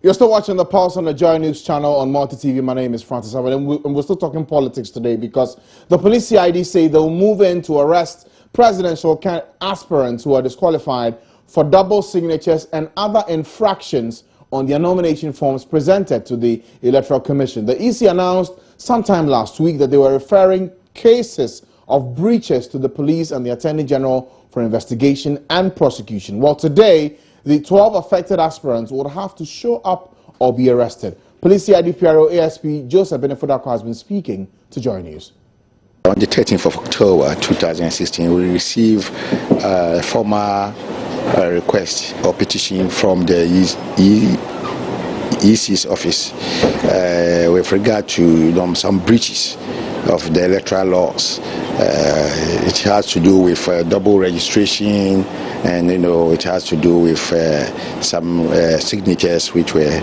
You're still watching The Pulse on the Joy News channel on Multi TV. My name is Francis Howard, and we're still talking politics today because the police CID say they'll move in to arrest presidential aspirants who are disqualified for double signatures and other infractions on their nomination forms presented to the Electoral Commission. The EC announced sometime last week that they were referring cases of breaches to the police and the Attorney General for investigation and prosecution. Well, today, the 12 affected aspirants would have to show up or be arrested. Police CID PRO ASP Joseph Benefodako has been speaking to Joy News. On the 13th of October 2016, we received a formal request or petition from the EC's office with regard to some breaches of the electoral laws. It has to do with double registration, and it has to do with some signatures which were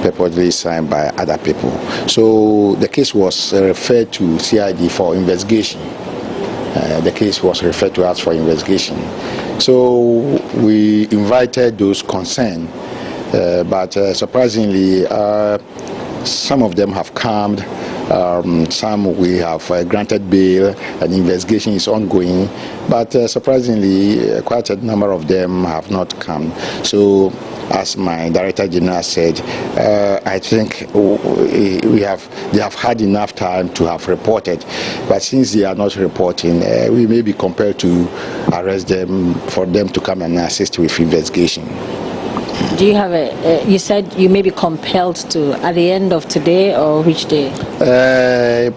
purportedly signed by other people. So the case was referred to CID for investigation. The case was referred to us for investigation. So we invited those concerned, but surprisingly, some of them have calmed. Some we have granted bail, and investigation is ongoing, but surprisingly quite a number of them have not come. So as my Director General said, I think they have had enough time to have reported, but since they are not reporting, we may be compelled to arrest them for them to come and assist with investigation. Do you have you said you may be compelled to at the end of today, or which day?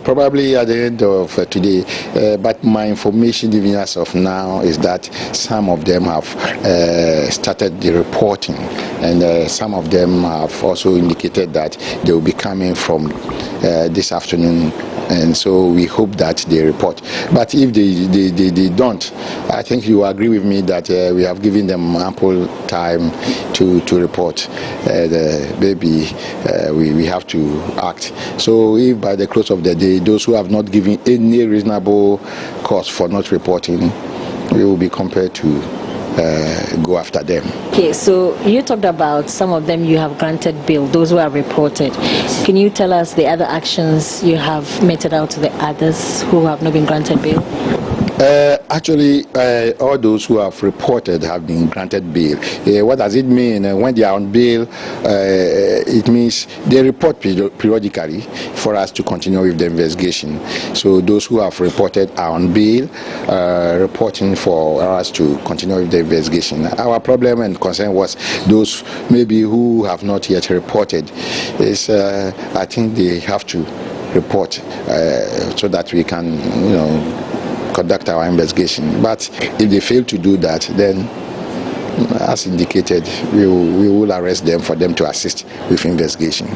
Probably at the end of today, but my information even as of now is that some of them have started the reporting, and some of them have also indicated that they will be coming from this afternoon, and so we hope that they report. But if they don't, I think you agree with me that we have given them ample time to report. Maybe we have to act. So if by the close of the day, those who have not given any reasonable cause for not reporting, we will be compelled to go after them. Okay, so you talked about some of them you have granted bail, those who have reported. Can you tell us the other actions you have meted out to the others who have not been granted bail? Actually, all those who have reported have been granted bail. What does it mean? When they are on bail, it means they report periodically for us to continue with the investigation. So those who have reported are on bail, reporting for us to continue with the investigation. Our problem and concern was those maybe who have not yet reported. I think they have to report so that we can, conduct our investigation. But if they fail to do that, then as indicated, we will arrest them for them to assist with investigation.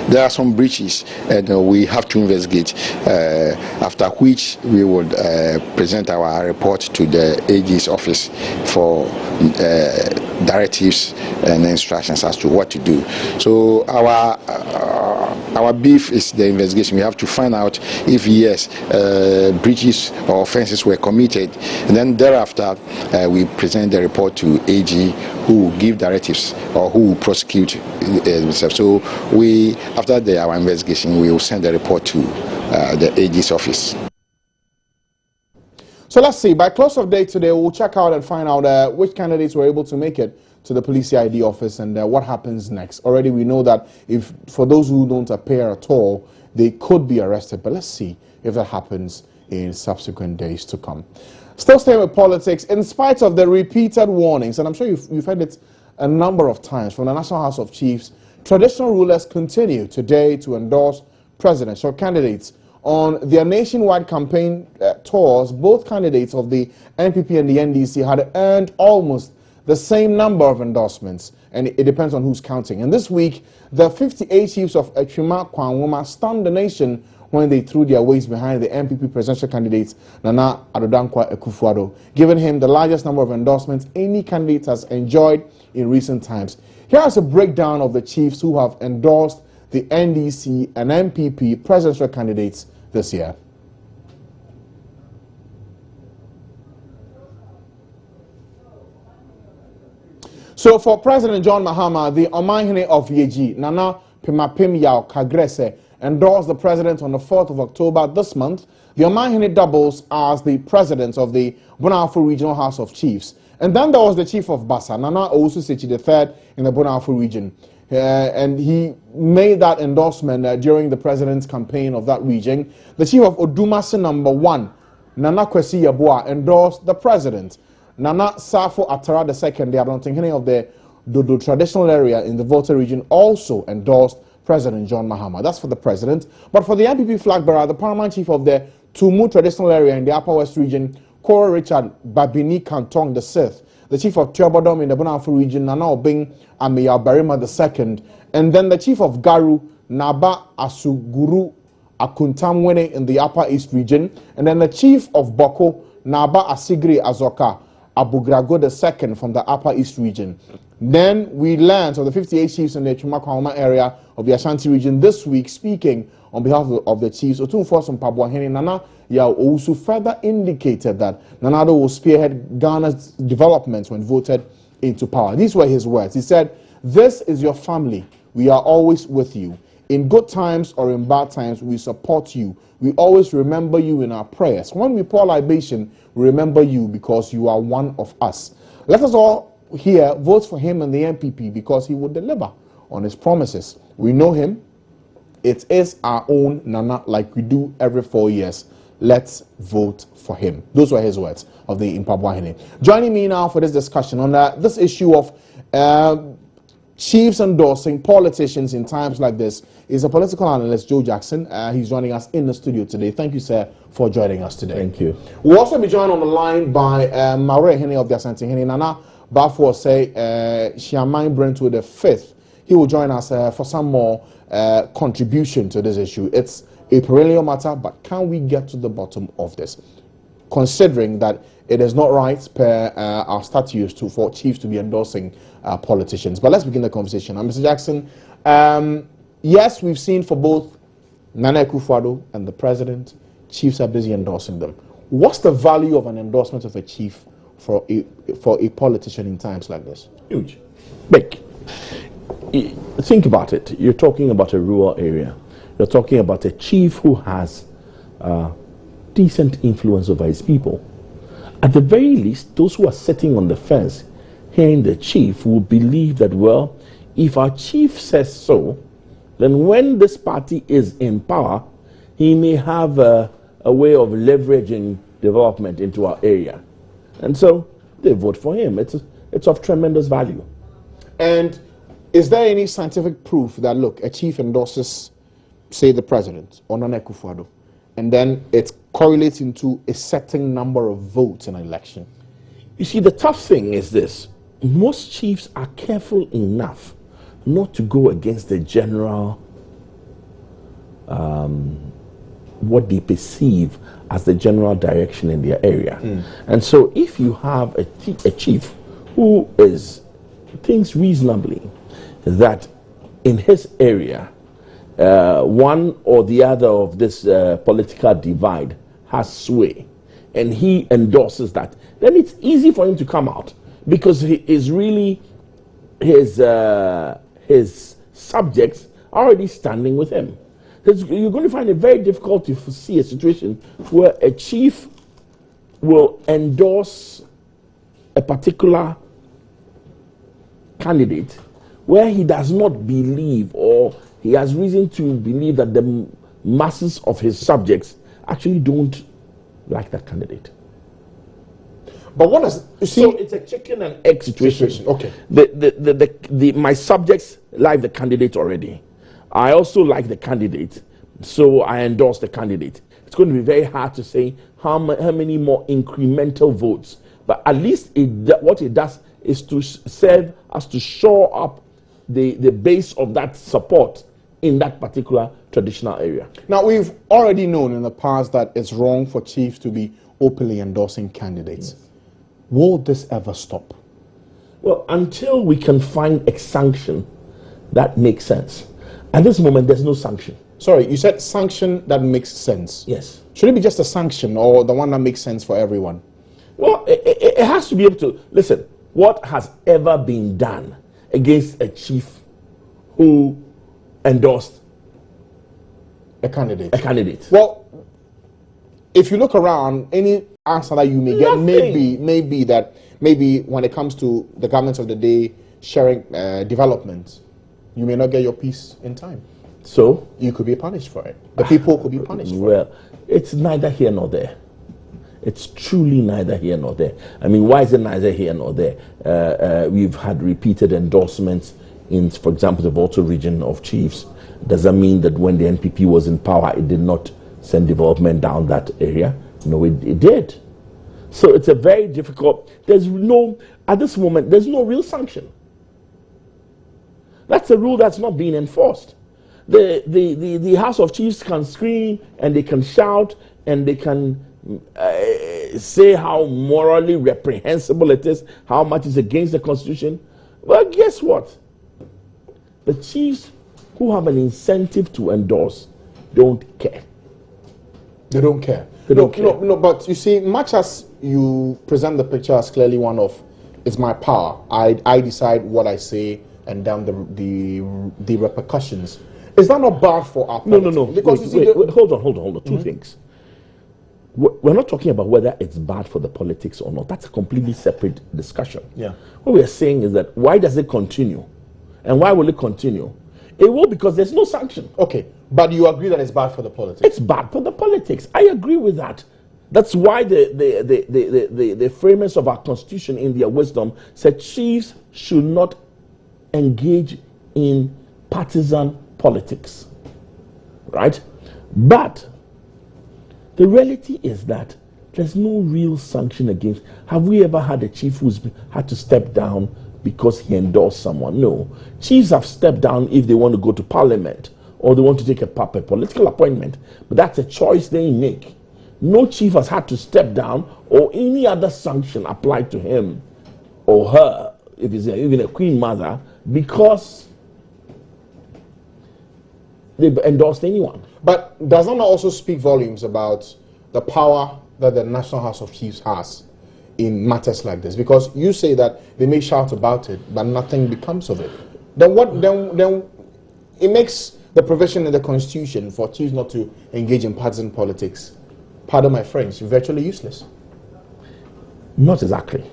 There are some breaches, and we have to investigate, after which we would present our report to the AG's office for directives and instructions as to what to do. So our beef is the investigation. We have to find out if yes, breaches or offenses were committed, and then thereafter we present the report to AG, who will give directives or who will prosecute themselves. So after our investigation, we will send the report to the AG's office. So let's see, by close of day today, we'll check out and find out which candidates were able to make it to the police CID office and what happens next. Already we know that if for those who don't appear at all, they could be arrested, but let's see if that happens in subsequent days to come. Still staying with politics, in spite of the repeated warnings, and I'm sure you've heard it a number of times from the National House of Chiefs, traditional rulers continue today to endorse presidential candidates. On their nationwide campaign tours, both candidates of the NPP and the NDC had earned almost the same number of endorsements, and it depends on who's counting. And this week, the 58 chiefs of Echima Kwanwoma stunned the nation when they threw their weights behind the NPP presidential candidate Nana Adodankwa Akufo-Addo, giving him the largest number of endorsements any candidate has enjoyed in recent times. Here is a breakdown of the chiefs who have endorsed the NDC and NPP presidential candidates this year. So for President John Mahama, the Omanhene of Yeji, Nana Pimapim Yao Kagrese, endorsed the president on the 4th of October this month. The Omanhene doubles as the president of the Bonafo Regional House of Chiefs. And then there was the chief of Bassa, Nana Owusu Sechi III in the Bonafo region. And he made that endorsement during the president's campaign of that region. The chief of Odumase #1, Nana Kwesi Yeboah, endorsed the president. Nana Safo Atara II, the Adontinghene of the Dodo traditional area in the Volta region, also endorsed President John Mahama. That's for the president. But for the NPP flag bearer, the paramount chief of the Tumu traditional area in the Upper West region, Koro Richard Babini Kantong VI, the chief of Tuabodom in the Bonafo region, Nana Obing Amiya Barima II, and then the chief of Garu, Naba Asuguru Akuntamwene in the Upper East region, and then the chief of Boko, Naba Asigri Azoka Abugrago II from the Upper East region. Then we learned of the 58 chiefs in the Chumakwauma area of the Ashanti region this week, speaking on behalf of the chiefs. Otumfuo Mpabuahene Nana Yao Owusu further indicated that Nanado will spearhead Ghana's development when voted into power. These were his words. He said, "This is your family. We are always with you. In good times or in bad times, we support you. We always remember you in our prayers. When we pour libation, we remember you because you are one of us." Let us all here vote for him and the NPP because he will deliver on his promises. We know him. It is our own Nana, like we do every 4 years. Let's vote for him. Those were his words of the Mpabuahene. Joining me now for this discussion on this issue of chiefs endorsing politicians in times like this is a political analyst, Joe Jackson. He's joining us in the studio today. Thank you, sir, for joining us today. Thank you. We'll also be joined on the line by Maure Hene of the Asante Hene, Nana Bafo say Shiamai Brentwood V. He will join us for some more contribution to this issue. It's a perennial matter, but can we get to the bottom of this? Considering that it is not right per our statutes for chiefs to be endorsing politicians. But let's begin the conversation. Mr. Jackson, yes, we've seen for both Nana Akufo-Addo and the president, chiefs are busy endorsing them. What's the value of an endorsement of a chief for a politician in times like this? Huge. Big. Think about it. You're talking about a rural area. You're talking about a chief who has decent influence over his people. At the very least, those who are sitting on the fence hearing the chief will believe that, well, if our chief says so, then when this party is in power, he may have a way of leveraging development into our area. And so they vote for him. It's of tremendous value. And is there any scientific proof that, look, a chief endorses, say, the president or Nana Akufo-Addo, and then it correlates into a certain number of votes in an election? You see, the tough thing is this. Most chiefs are careful enough not to go against the general, what they perceive as the general direction in their area. And so if you have a chief who thinks reasonably that in his area, one or the other of this political divide has sway, and he endorses that, then it's easy for him to come out because he is really his subjects are already standing with him. You're going to find it very difficult to see a situation where a chief will endorse a particular candidate where he does not believe, or he has reason to believe that the masses of his subjects actually don't like that candidate. But what does you see? So it's a chicken and egg situation. Okay. My subjects like the candidate already. I also like the candidate, so I endorse the candidate. It's going to be very hard to say how many more incremental votes, but at least what it does is to serve as to shore up the base of that support in that particular traditional area. Now, we've already known in the past that it's wrong for chiefs to be openly endorsing candidates. Yes. Will this ever stop? Well, until we can find a sanction that makes sense. At this moment, there's no sanction. Sorry, you said sanction that makes sense. Yes. Should it be just a sanction or the one that makes sense for everyone? Well, it has to be able to, listen, what has ever been done against a chief who endorsed a candidate? A candidate. Well, if you look around, any answer that you may get maybe when it comes to the government of the day sharing development, you may not get your piece in time. So you could be punished for it. The people could be punished for it. Well, it's neither here nor there. It's truly neither here nor there. I mean, why is it neither here nor there? We've had repeated endorsements in, for example, the Volta region of chiefs. Does that mean that when the NPP was in power, it did not send development down that area? No, it did. So it's a very difficult, at this moment, there's no real sanction. That's a rule that's not being enforced. The House of Chiefs can scream and they can shout and they can say how morally reprehensible it is, how much is against the Constitution. Well, guess what? The chiefs who have an incentive to endorse don't care. They don't care. They don't care. No, but you see, much as you present the picture as clearly one of, it's my power, I decide what I say and down the repercussions. Is that not bad for our politics? No. Because wait, hold on. Two things. We're not talking about whether it's bad for the politics or not. That's a completely separate discussion. Yeah. What we are saying is that why does it continue? And why will it continue? It will because there's no sanction. Okay, but you agree that it's bad for the politics? It's bad for the politics. I agree with that. That's why the framers of our Constitution in their wisdom said chiefs should not engage in partisan politics, right? But the reality is that there's no real sanction against. Have we ever had a chief who's had to step down because he endorsed someone? No. Chiefs have stepped down if they want to go to parliament or they want to take a political appointment, but that's a choice they make. No chief has had to step down or any other sanction applied to him or her, if he's even a queen mother, because they've endorsed anyone. But does that not also speak volumes about the power that the National House of Chiefs has in matters like this? Because you say that they may shout about it, but nothing becomes of it. Then it makes the provision in the Constitution for chiefs not to engage in partisan politics, pardon my French, virtually useless. Not exactly.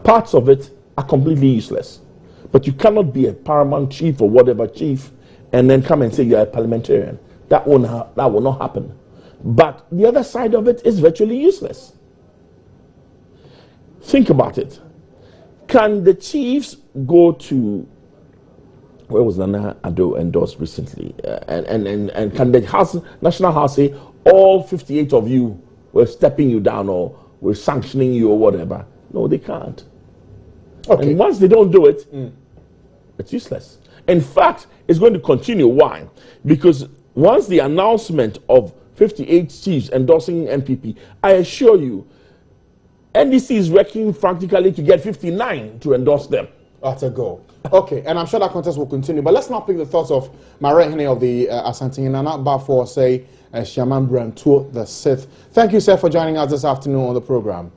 Parts of it are completely useless. But you cannot be a paramount chief or whatever chief and then come and say you're a parliamentarian. That will not happen. But the other side of it is virtually useless. Think about it. Can the chiefs go to, where was Nana Addo endorsed recently? And can the National House say all 58 of you were stepping you down or were sanctioning you or whatever? No, they can't. Okay. And once they don't do it, it's useless. In fact, it's going to continue. Why? Because once the announcement of 58 chiefs endorsing NPP, I assure you, NDC is working frantically to get 59 to endorse them. That's a goal. Okay, and I'm sure that contest will continue. But let's now pick the thoughts of Marehene of the Asante Nana Bafo, say, Shaman Brantua the Sixth. Thank you, sir, for joining us this afternoon on the program.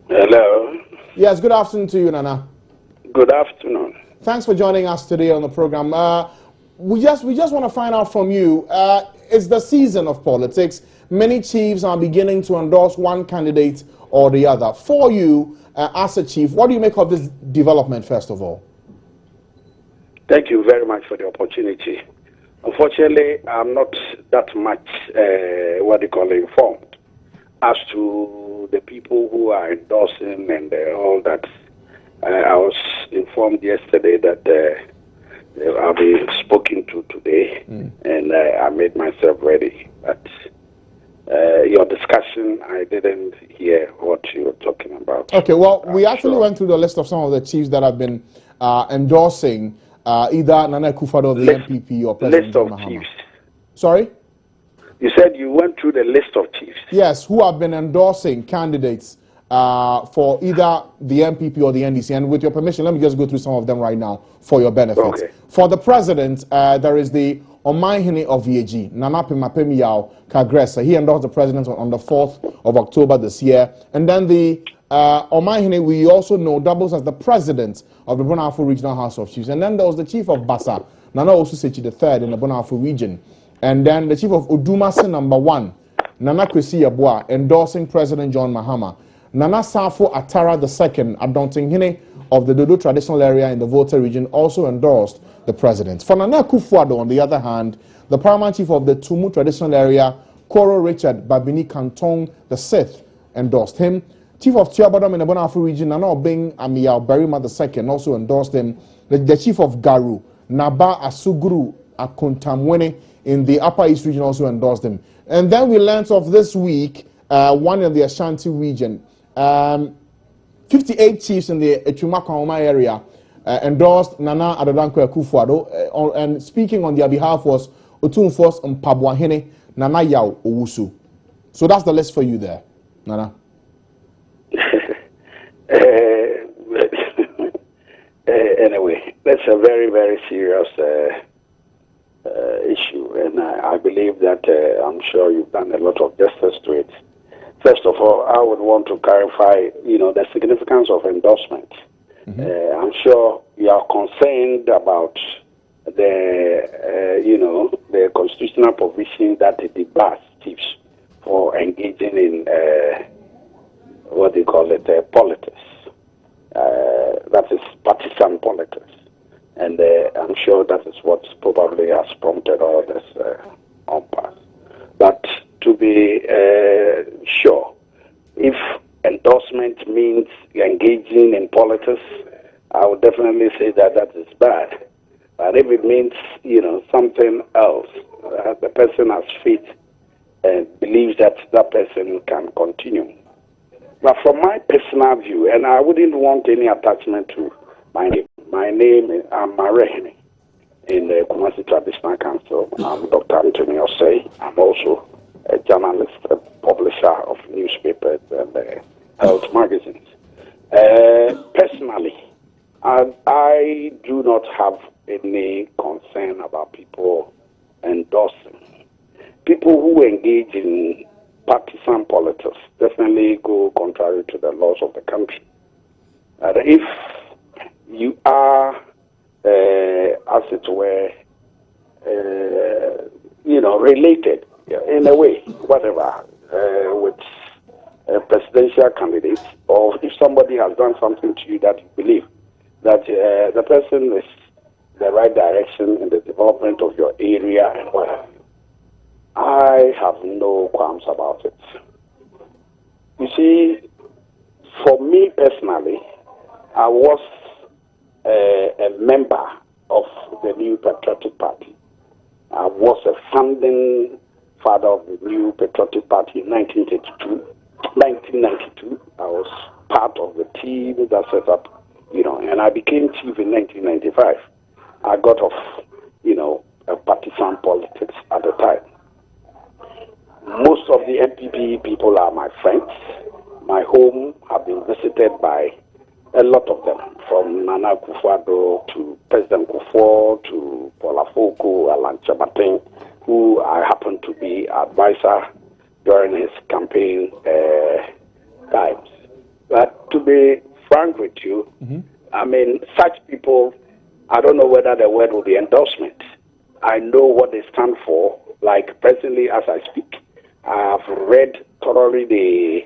Hello. Yes, good afternoon to you, Nana. Good afternoon. Thanks for joining us today on the program. We just want to find out from you, it's the season of politics. Many chiefs are beginning to endorse one candidate or the other. For you, as a chief, what do you make of this development, first of all? Thank you very much for the opportunity. Unfortunately, I'm not that much, informed as to the people who are endorsing and all that. I was informed yesterday that I'll be spoken to today, and I made myself ready. But your discussion, I didn't hear what you were talking about. Okay, well, we actually went through the list of some of the chiefs that have been endorsing either Nana Akufo-Addo of the NPP or President List of Mahama. chiefs. Sorry? You said you went through the list of chiefs. Yes, who have been endorsing candidates for either the NPP or the NDC. And with your permission, let me just go through some of them right now for your benefit. Okay. For the president, there is the Omanhene of VAG, Nana Pemiyao Kagresa. He endorsed the president on the 4th of October this year. And then the Omahine, we also know, doubles as the president of the Bonafo Regional House of Chiefs. And then there was the chief of Basa, Nana Osusechi III in the Bonafo region. And then the chief of Udumase #1, Nana Kwesi Yeboah, endorsing President John Mahama. Nana Safo Atara II, Adontinghine of the Dodo traditional area in the Volta region, also endorsed the president. For Nana Akufo-Addo, on the other hand, the paramount chief of the Tumu traditional area, Koro Richard Babini Kantong VI, endorsed him. Chief of Tiabadom in the Bonafo region, Nana Obeng Amiyao Berima II, also endorsed him. The chief of Garu, Naba Asuguru Akontamwene in the Upper East region, also endorsed him. And then we learned of this week, one in the Ashanti region, 58 chiefs in the Echumakwaoma area endorsed Nana Adodankwa Akufo-Addo, and speaking on their behalf was Otumfuos Mpabwahene, Nana Yaw Owusu. So that's the list for you there, Nana. Anyway, that's a very, very serious issue, and I believe that I'm sure you've done a lot of justice to it. First of all, I would want to clarify, the significance of endorsement. I'm sure you are concerned about the constitutional provision that it debars chiefs for engaging in politics. That is partisan politics. And I'm sure that is what probably has prompted all this impasse. But to be sure, if endorsement means engaging in politics, I would definitely say that is bad. But if it means, something else, the person has faith and believes that that person can continue. But from my personal view, and I wouldn't want any attachment to my name. My name is Marehene in the Kumasi Traditional Council. I'm Dr. Anthony Osei. I'm also a journalist, a publisher of newspapers and health magazines. Personally, I do not have any concern about people endorsing. People who engage in partisan politics definitely go contrary to the laws of the country. If you are, as it were, related in a way, whatever, with a presidential candidate, or if somebody has done something to you that you believe that the person is the right direction in the development of your area and what have you, I have no qualms about it. You see, for me personally, I was a member of the New Patriotic Party. I was a founding father of the New Patriotic Party in 1992. I was part of the team that set up, and I became chief in 1995. I got off, partisan politics at the time. Most of the NPP people are my friends. My home have been visited by a lot of them, from Nana Akufo-Addo to President Kufuor to Paula Foko, Alan Chabatin, who I happened to be advisor during his campaign times. But to be frank with you, such people, I don't know whether the word will be endorsement. I know what they stand for. Like presently, as I speak, I have read thoroughly the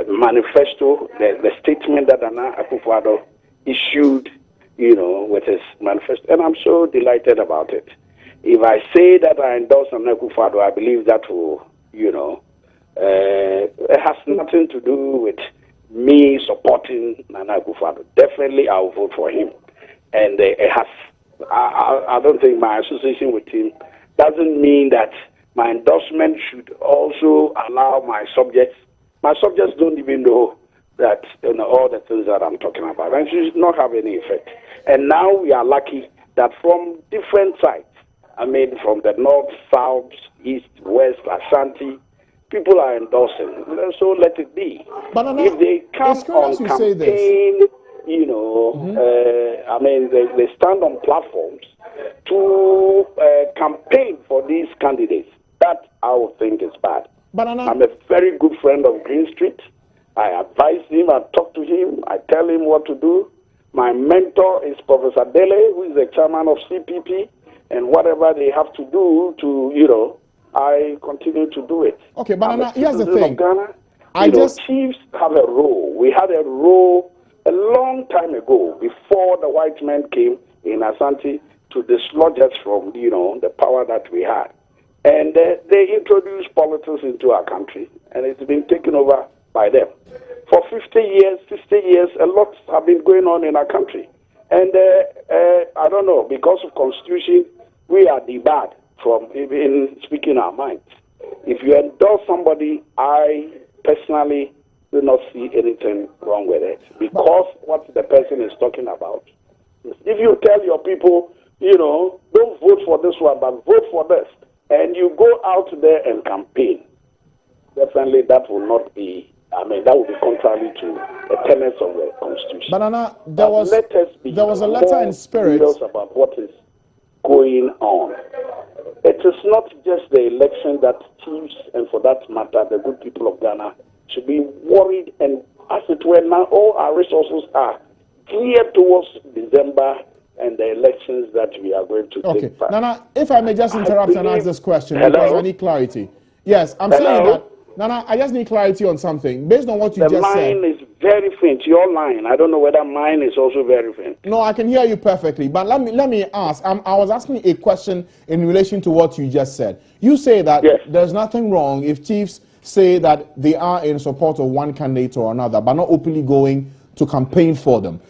manifesto, the statement that Nana Akufo-Addo issued, with his manifesto, and I'm so delighted about it. If I say that I endorse Nana Akufo-Addo, I believe that will, it has nothing to do with me supporting Nana Akufo-Addo. Definitely, I'll vote for him, and it has. I don't think my association with him doesn't mean that my endorsement should also allow my subjects. My subjects don't even know that all the things that I'm talking about, and it should not have any effect. And now we are lucky that from different sides, from the north, south, east, west, Ashanti, people are endorsing. So let it be. But if they come on campaign, they stand on platforms to campaign for these candidates. That I would think is bad. But I'm a very good friend of Green Street. I advise him, I talk to him, I tell him what to do. My mentor is Professor Dele, who is the chairman of CPP, and whatever they have to do to, I continue to do it. Okay, but here's the thing. Ghana, chiefs have a role. We had a role a long time ago, before the white men came in Asante to dislodge us from, the power that we had. And they introduced politics into our country, and it's been taken over by them. For 50 years, 60 years, a lot have been going on in our country. And I don't know, because of Constitution, we are debarred from even speaking our minds. If you endorse somebody, I personally do not see anything wrong with it, because what the person is talking about. If you tell your people, don't vote for this one, but vote for this, and you go out there and campaign, definitely that will not be, that will be contrary to the tenets of the Constitution. But there was a letter in spirit about what is going on. It is not just the election that chiefs, and for that matter, the good people of Ghana, should be worried, and as it were now, all our resources are geared towards December and the elections that we are going to take part. Nana, if I may just interrupt and ask this question, because I need clarity. Yes, I'm saying that, Nana, I just need clarity on something. Based on what you just said. The line is very faint. Your line, I don't know whether mine is also very faint. No, I can hear you perfectly. But let me ask. I was asking a question in relation to what you just said. You say that there's nothing wrong if chiefs say that they are in support of one candidate or another, but not openly going to campaign for them.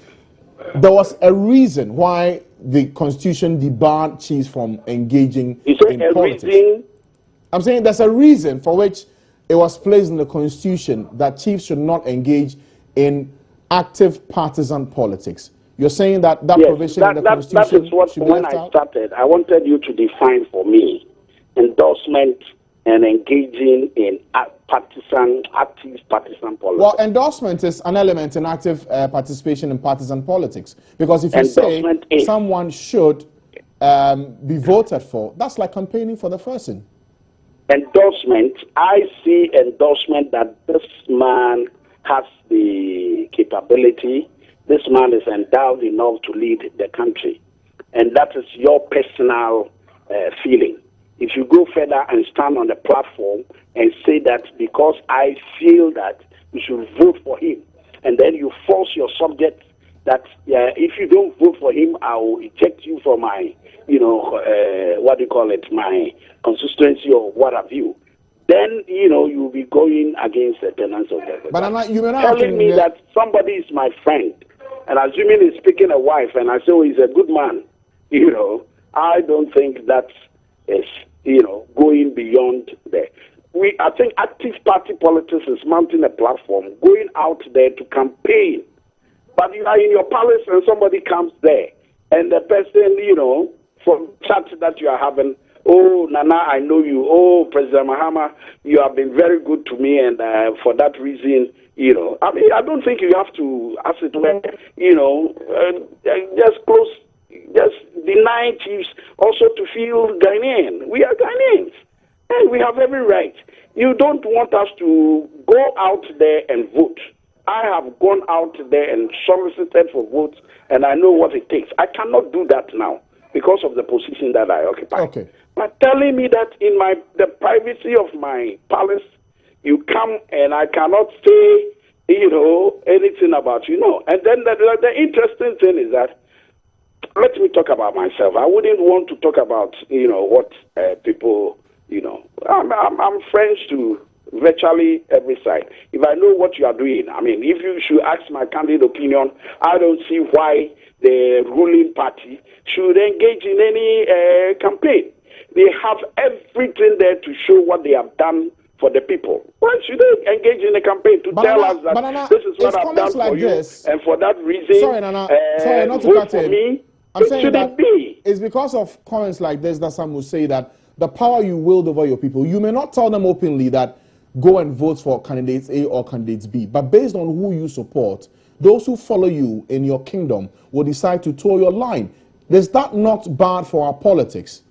There was a reason why the Constitution debarred chiefs from engaging in politics. Reason? I'm saying there's a reason for which it was placed in the Constitution that chiefs should not engage in active partisan politics. You're saying that provision in the Constitution that is what, should be when left I out? started, I wanted you to define for me endorsement and engaging in active partisan politics. Well, endorsement is an element in active participation in partisan politics. Because if you say someone should be voted for, that's like campaigning for the person. Endorsement, I see endorsement that this man has the capability, this man is endowed enough to lead the country. And that is your personal feeling. If you go further and stand on the platform and say that because I feel that you should vote for him, and then you force your subject that if you don't vote for him, I will eject you from my, my consistency or what have you, then, you'll be going against the tenets of the But you may not telling me that somebody is my friend, and assuming he's picking a wife, and I say, oh, he's a good man, I don't think that is, going beyond there. I think active party politics is mounting a platform, going out there to campaign. But you are in your palace and somebody comes there, and the person, from chat that you are having, oh, Nana, I know you. Oh, President Mahama, you have been very good to me, and for that reason, I don't think you have to, as it were, just deny chiefs also to feel Ghanaian. We are Ghanaians, and we have every right. You don't want us to go out there and vote. I have gone out there and solicited for votes, and I know what it takes. I cannot do that now because of the position that I occupy. Okay. But telling me that in the privacy of my palace, you come and I cannot say, anything about you. And then the interesting thing is that, let me talk about myself. I wouldn't want to talk about, what people, I'm friends to virtually every side. If I know what you are doing, if you should ask my candid opinion, I don't see why the ruling party should engage in any campaign. They have everything there to show what they have done for the people. Why should they engage in a campaign to tell us that this is what I've done for you, and for that reason, sorry, not to vote cut for in. me? I'm saying that be. It's because of comments like this that some will say that the power you wield over your people, you may not tell them openly that go and vote for candidates A or candidates B, but based on who you support, those who follow you in your kingdom will decide to toe your line. Is that not bad for our politics?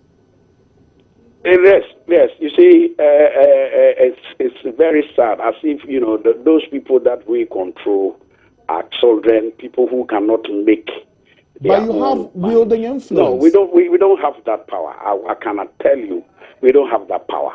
Yes. You see, it's very sad. As if those people that we control are children, people who cannot make. But you have wielding influence. No, we don't. We don't have that power. I cannot tell you, we don't have that power.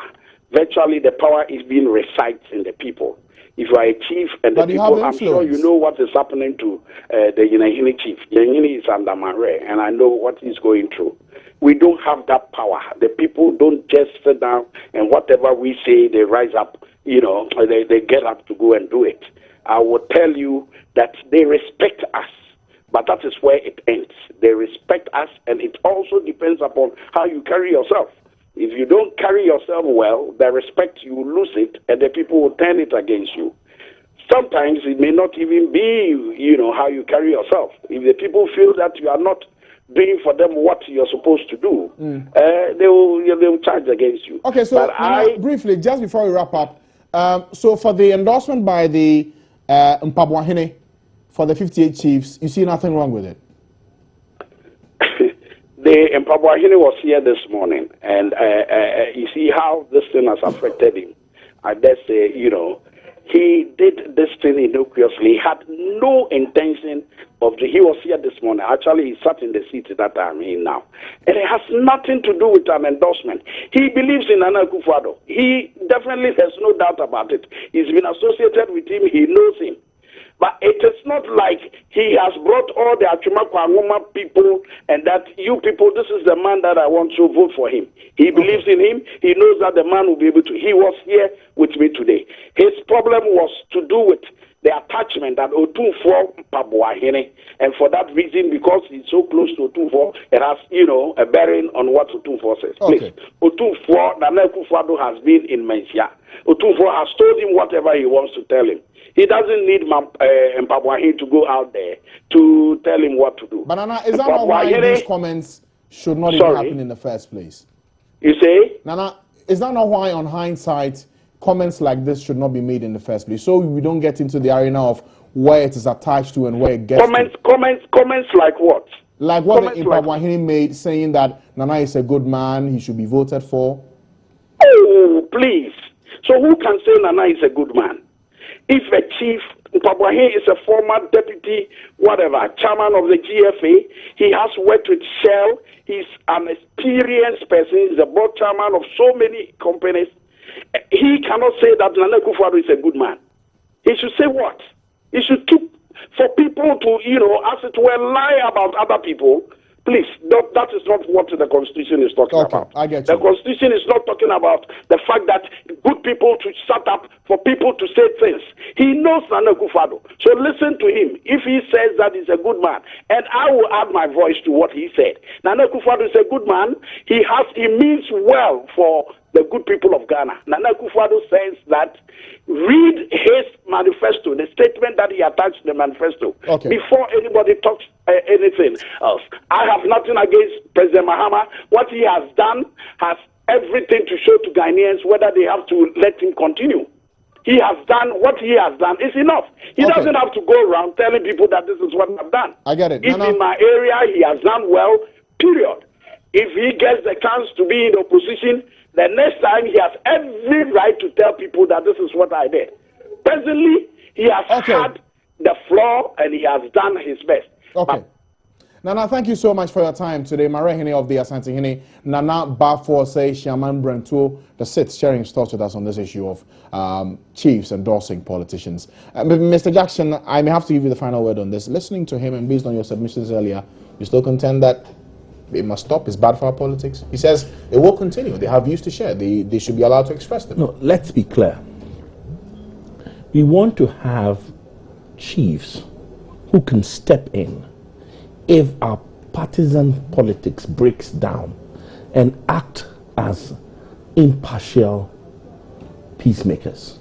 Virtually, the power is being resides in the people. If you are a chief and the people, I'm sure you know what is happening to the Yenahini chief. Yenahini is under Mare, and I know what he's going through. We don't have that power. The people don't just sit down and whatever we say, they rise up. They get up to go and do it. I will tell you that they respect us, but that is where it ends. They respect us, and it also depends upon how you carry yourself. If you don't carry yourself well, the respect, you will lose it, and the people will turn it against you. Sometimes it may not even be, how you carry yourself. If the people feel that you are not doing for them what you're supposed to do, they will charge against you. Okay, so briefly, just before we wrap up, so for the endorsement by the Mpabwahine for the 58 chiefs, you see nothing wrong with it? The Mpabwahine was here this morning, and you see how this thing has affected him. I dare say, he did this thing innocuously. He had no intention of he was here this morning. Actually, he sat in the seat that I'm in now. And it has nothing to do with an endorsement. He believes in Nana Akufo-Addo. He definitely has no doubt about it. He's been associated with him. He knows him. But it is not like he has brought all the Achumakwa people and that you people, this is the man that I want to vote for him. He believes in him. He knows that the man will be able to. He was here with me today. His problem was to do with the attachment that Otunfo Mpabwahine. And for that reason, because he's so close to Otunfo, it has, a bearing on what Otunfo says. Okay. Please, Otunfo, Nana Akufo-Addo has been in Mensia. Otunfo has told him whatever he wants to tell him. He doesn't need Mpabwahine to go out there to tell him what to do. But Nana, is that not why these comments should not even happen in the first place? You say? Nana, is that not why, on hindsight, comments like this should not be made in the first place? So we don't get into the arena of where it is attached to and where it gets to. Comments like what? Like what Mpabwahine made, saying that Nana is a good man, he should be voted for. Oh, please. So who can say Nana is a good man? If a chief, Mpabwahine is a former deputy, chairman of the GFA, he has worked with Shell, he's an experienced person, he's a board chairman of so many companies. He cannot say that Nana Akufo-Addo is a good man. He should say what? He should keep for people to, as it were, lie about other people. Please, that is not what the Constitution is talking about. I get you. The Constitution is not talking about the fact that good people to shut up for people to say things. He knows Nana Akufo-Addo. So listen to him. If he says that he's a good man, and I will add my voice to what he said. Nana Akufo-Addo is a good man. He means well for the good people of Ghana. Nana Akufo-Addo says that read his manifesto, the statement that he attached to the manifesto, before anybody talks anything else. I have nothing against President Mahama. What he has done has everything to show to Ghanaians whether they have to let him continue. He has done what he has done is enough. He doesn't have to go around telling people that this is what I've done. I get it. If in my area he has done well, period. If he gets the chance to be in opposition, the next time he has every right to tell people that this is what I did. Presently, he has had the floor and he has done his best. Okay. Nana, thank you so much for your time today. Marehine of the Asante Hine, Nana Bafo say Shaman Brentu, the sixth, sharing his thoughts with us on this issue of chiefs endorsing politicians. Mr. Jackson, I may have to give you the final word on this. Listening to him and based on your submissions earlier, you still contend that it must stop, it's bad for our politics? He says it will continue. They have views to share. They should be allowed to express them. No, let's be clear. We want to have chiefs who can step in if our partisan politics breaks down and act as impartial peacemakers.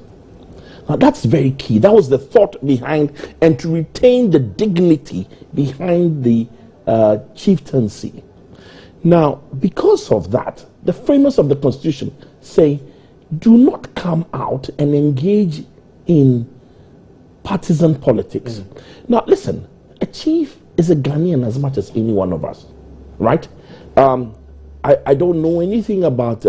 Now that's very key. That was the thought behind, and to retain the dignity behind the chieftaincy. Now, because of that, the framers of the Constitution say, do not come out and engage in partisan politics. Now, listen, a chief is a Ghanaian as much as any one of us, right? I don't know anything about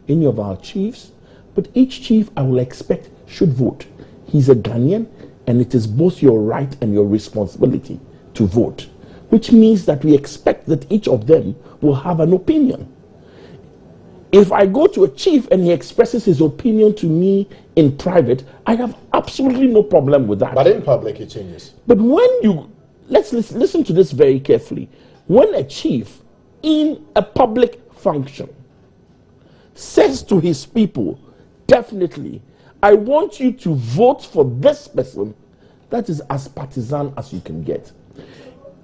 any of our chiefs, but each chief I will expect should vote. He's a Ghanaian, and it is both your right and your responsibility to vote, which means that we expect that each of them will have an opinion. If I go to a chief and he expresses his opinion to me in private, I have absolutely no problem with that. But in public, it changes. But when you, let's listen to this very carefully. When a chief in a public function says to his people, definitely, I want you to vote for this person, that is as partisan as you can get.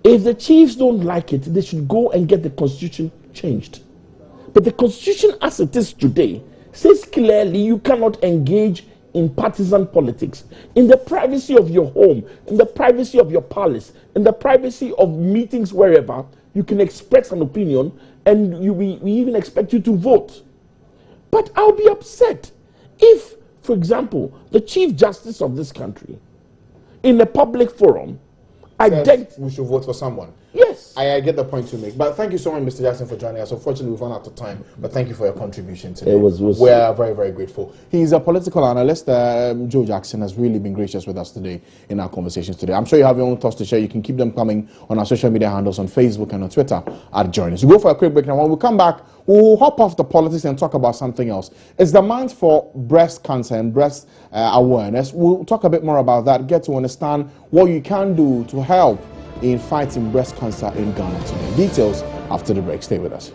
If the chiefs don't like it, they should go and get the constitution changed. But the constitution as it is today says clearly you cannot engage in partisan politics. In the privacy of your home, in the privacy of your palace, in the privacy of meetings wherever, you can express an opinion, and we even expect you to vote. But I'll be upset if, for example, the Chief Justice of this country, in a public forum, we should vote for someone. Yes. I get the point you make. But thank you so much, Mr. Jackson, for joining us. Unfortunately, we've run out of time. But thank you for your contribution today. We are very, very grateful. He's a political analyst. Joe Jackson has really been gracious with us today in our conversations today. I'm sure you have your own thoughts to share. You can keep them coming on our social media handles on Facebook and on Twitter at Join Us. We'll go for a quick break now. When we come back, we'll hop off the politics and talk about something else. It's the month for breast cancer and breast awareness. We'll talk a bit more about that, get to understand what you can do to help in fighting breast cancer in Ghana today. Details after the break. Stay with us.